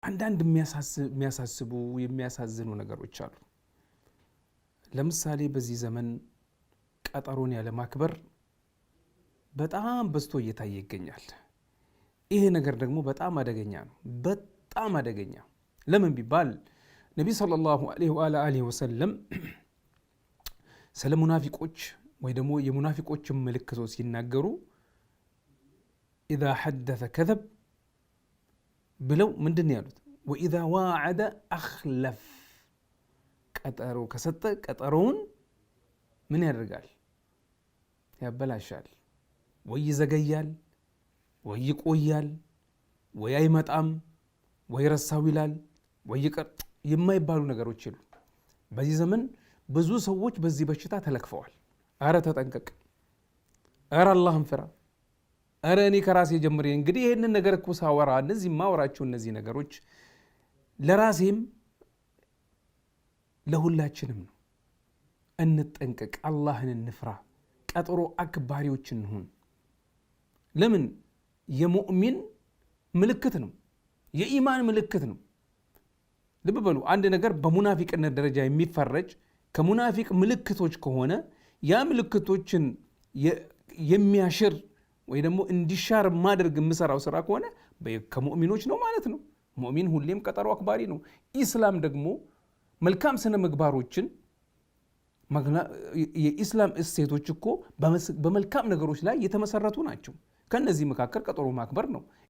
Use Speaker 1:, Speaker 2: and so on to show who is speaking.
Speaker 1: አንዳንድ የሚያሳስቡ የሚያሳዝኑ ነገሮች አሉ። ለምሳሌ በዚህ ዘመን ቀጠሮን ያለ ማክበር በጣም በዝቶ እየታየ ይገኛል። ይሄ ነገር ደግሞ በጣም አደገኛ ነው። በጣም አደገኛ ለምን ቢባል ነቢይ ሰለላሁ ዐለይሂ ወሰለም ስለ ሙናፊቆች ወይ ደግሞ የሙናፊቆችን ምልክቶች ሲናገሩ ኢዛ ሐደተ ከዘብ ብለው ምንድን ነው ያሉት? ወኢዛ ዋዐደ አኽለፍ፣ ቀጠሮ ከሰጠ ቀጠሮውን ምን ያደርጋል? ያበላሻል። ወይ ይዘገያል፣ ወይ ይቆያል፣ ወይ አይመጣም፣ ወይ ረሳው ይላል፣ ወይ የማይባሉ ነገሮች የሉ። በዚህ ዘመን ብዙ ሰዎች በዚህ በሽታ ተለክፈዋል። አረ ተጠንቀቅ፣ አረ አላህን ፍራ፣ አረ እኔ ከራሴ ጀምሬ እንግዲህ ይህንን ነገር እኮ ሳወራ እነዚህ ማወራቸው እነዚህ ነገሮች ለራሴም ለሁላችንም ነው። እንጠንቀቅ፣ አላህን እንፍራ፣ ቀጠሮ አክባሪዎች እንሁን። ለምን? የሙእሚን ምልክት ነው፣ የኢማን ምልክት ነው። ልብ በሉ፣ አንድ ነገር በሙናፊቅነት ደረጃ የሚፈረጅ ከሙናፊቅ ምልክቶች ከሆነ ያ ምልክቶችን የሚያሽር ወይ ደግሞ እንዲሻር ማድረግ የምሰራው ስራ ከሆነ ከሙእሚኖች ነው ማለት ነው። ሙእሚን ሁሌም ቀጠሮ አክባሪ ነው። ኢስላም ደግሞ መልካም ስነ ምግባሮችን የኢስላም እሴቶች እኮ በመልካም ነገሮች ላይ የተመሰረቱ ናቸው። ከነዚህ መካከል ቀጠሮ ማክበር ነው።